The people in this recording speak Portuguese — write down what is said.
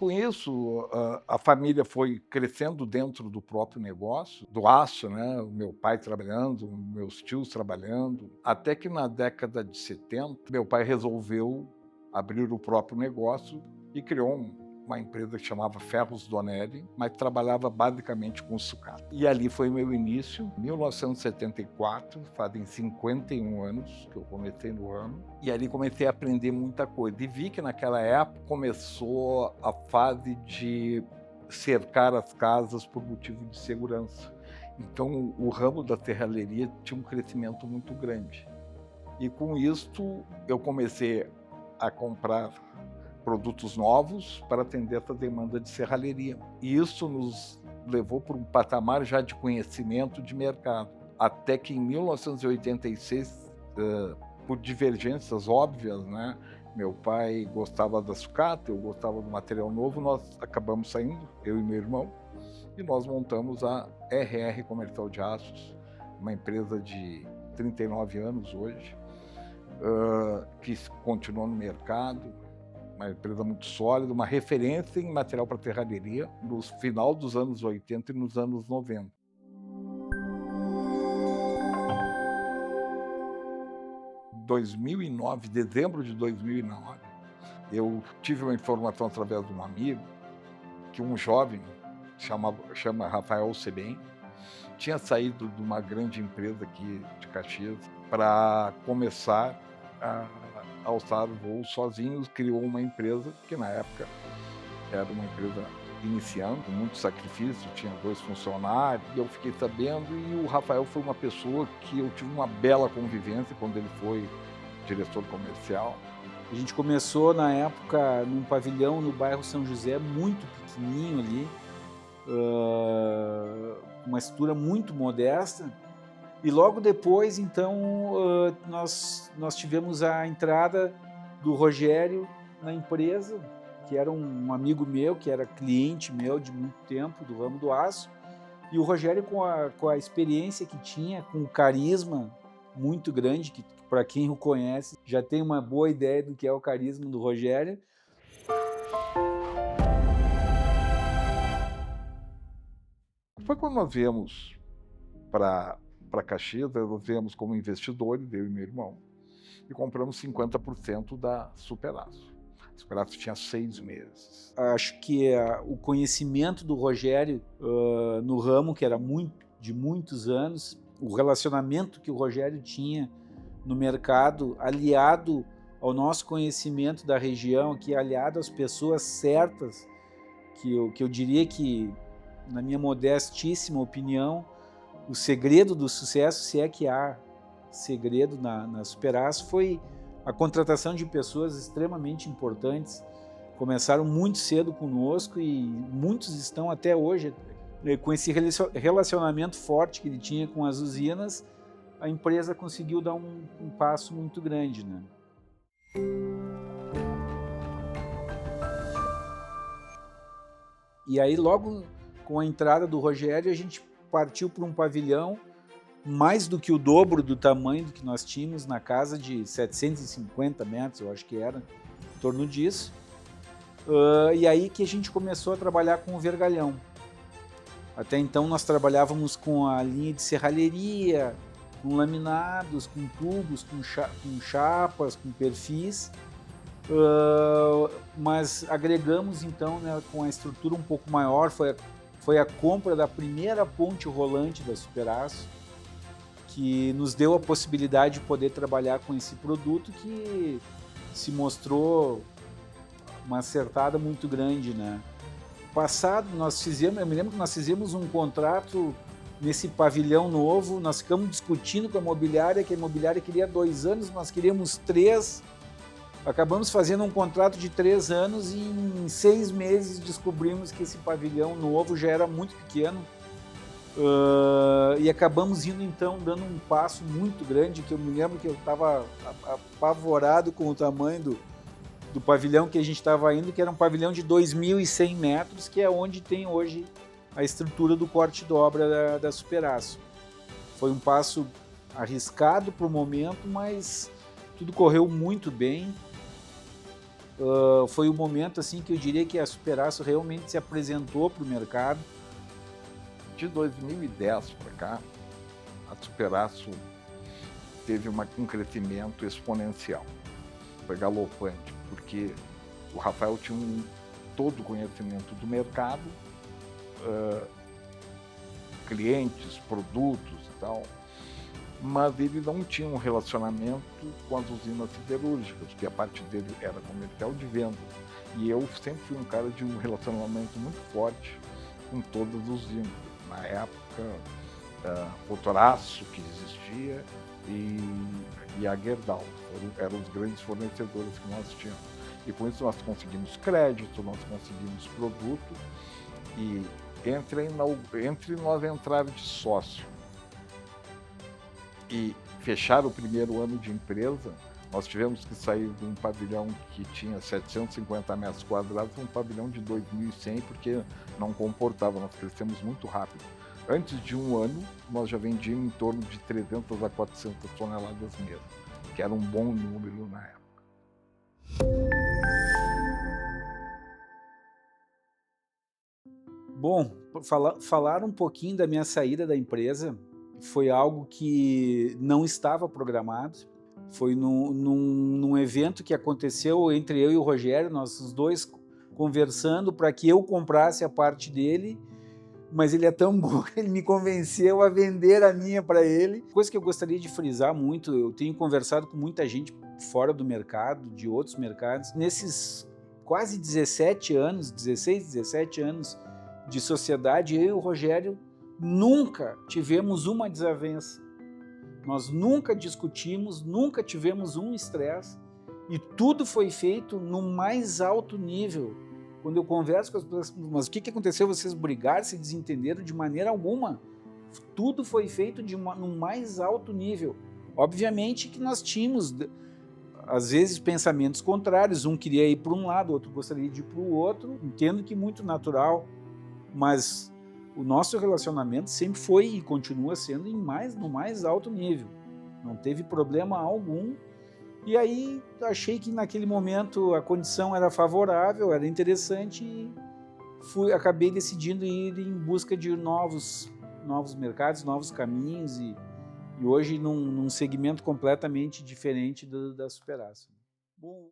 Com isso, a família foi crescendo dentro do próprio negócio, do aço, né, o meu pai trabalhando, meus tios trabalhando, até que na década de 70, meu pai resolveu abrir o próprio negócio e criou uma empresa que chamava Ferros Donelli, mas trabalhava basicamente com sucata. E ali foi meu início, 1974, fazem 51 anos que eu comecei no ramo, e ali comecei a aprender muita coisa. E vi que naquela época começou a fase de cercar as casas por motivo de segurança. Então o ramo da serralheria tinha um crescimento muito grande. E com isto eu comecei a comprar produtos novos para atender essa demanda de serralheria. E isso nos levou para um patamar já de conhecimento de mercado. Até que em 1986, por divergências óbvias, né, meu pai gostava da sucata, eu gostava do material novo, nós acabamos saindo, eu e meu irmão, e nós montamos a RR Comercial de Aços, uma empresa de 39 anos hoje, que continua no mercado, uma empresa muito sólida, uma referência em material para serralheria no final dos anos 80 e nos anos 90. Em 2009, dezembro de 2009, eu tive uma informação através de um amigo que um jovem, chama Rafael Sebem, tinha saído de uma grande empresa aqui de Caxias para começar a alçar voos sozinhos, criou uma empresa que na época era uma empresa iniciando, com muito sacrifício, tinha 2 funcionários, e eu fiquei sabendo, e o Rafael foi uma pessoa que eu tive uma bela convivência quando ele foi diretor comercial. A gente começou na época num pavilhão no bairro São José, muito pequenininho ali, uma estrutura muito modesta. E logo depois, então, nós tivemos a entrada do Rogério na empresa, que era um amigo meu, que era cliente meu de muito tempo do ramo do aço. E o Rogério, com a experiência que tinha, com o carisma muito grande, que para quem o conhece já tem uma boa ideia do que é o carisma do Rogério. Foi quando nós viemos para Caxias, nós viemos como investidores, eu e meu irmão, e compramos 50% da Superaço. A Superaço tinha 6 meses. Acho que o conhecimento do Rogério no ramo, que era de muitos anos, o relacionamento que o Rogério tinha no mercado, aliado ao nosso conhecimento da região, que aliado às pessoas certas, que eu diria que, na minha modestíssima opinião, o segredo do sucesso, se é que há segredo na Superaço, foi a contratação de pessoas extremamente importantes. Começaram muito cedo conosco e muitos estão até hoje. Com esse relacionamento forte que ele tinha com as usinas, a empresa conseguiu dar um passo muito grande, né? E aí, logo com a entrada do Rogério, a gente partiu para um pavilhão mais do que o dobro do tamanho do que nós tínhamos, na casa de 750 metros, eu acho que era, em torno disso. E aí que a gente começou a trabalhar com o vergalhão. Até então nós trabalhávamos com a linha de serralheria, com laminados, com tubos, com chapas, com perfis, mas agregamos então, né, com a estrutura um pouco maior, foi a compra da primeira ponte rolante da Superaço, que nos deu a possibilidade de poder trabalhar com esse produto que se mostrou uma acertada muito grande, né? Passado, eu me lembro que nós fizemos um contrato nesse pavilhão novo, nós ficamos discutindo com a imobiliária, que a imobiliária queria 2 anos, nós queríamos 3, acabamos fazendo um contrato de 3 anos e em 6 meses descobrimos que esse pavilhão novo já era muito pequeno, e acabamos indo então, dando um passo muito grande, que eu me lembro que eu estava apavorado com o tamanho do pavilhão que a gente estava indo, que era um pavilhão de 2.100 metros, que é onde tem hoje a estrutura do corte e dobra da Superaço. Foi um passo arriscado para o momento, mas tudo correu muito bem. foi o momento assim que eu diria que a Superaço realmente se apresentou para o mercado. De 2010 para cá, a Superaço teve um crescimento exponencial, foi galopante, porque o Rafael tinha todo o conhecimento do mercado, clientes, produtos e tal, mas ele não tinha um relacionamento com as usinas siderúrgicas, porque a parte dele era comercial de venda. E eu sempre fui um cara de um relacionamento muito forte com todas as usinas. Na época, Votorantim, que existia, e a Gerdau, eram os grandes fornecedores que nós tínhamos. E com isso nós conseguimos crédito, nós conseguimos produto, e entre nós entrar de sócio e fechar o primeiro ano de empresa, nós tivemos que sair de um pavilhão que tinha 750 metros quadrados para um pavilhão de 2.100, porque não comportava, nós crescemos muito rápido. Antes de um ano, nós já vendíamos em torno de 300 a 400 toneladas mesmo, que era um bom número na época. Bom, falar um pouquinho da minha saída da empresa foi algo que não estava programado. Foi num evento que aconteceu entre eu e o Rogério, nós os dois conversando para que eu comprasse a parte dele, mas ele é tão bom que ele me convenceu a vender a minha para ele. Coisa que eu gostaria de frisar muito, eu tenho conversado com muita gente fora do mercado, de outros mercados. Nesses quase 17 anos, 16, 17 anos de sociedade, eu e o Rogério nunca tivemos uma desavença. Nós nunca discutimos, nunca tivemos um estresse e tudo foi feito no mais alto nível. Quando eu converso com as pessoas, mas o que aconteceu? Vocês brigaram, se desentenderam? De maneira alguma. Tudo foi feito no mais alto nível. Obviamente que nós tínhamos, às vezes, pensamentos contrários. Um queria ir para um lado, o outro gostaria de ir para o outro. Entendo que muito natural, mas o nosso relacionamento sempre foi e continua sendo no mais alto nível. Não teve problema algum. E aí achei que naquele momento a condição era favorável, era interessante e acabei decidindo ir em busca de novos mercados, novos caminhos e hoje num segmento completamente diferente da Superaço. Bom,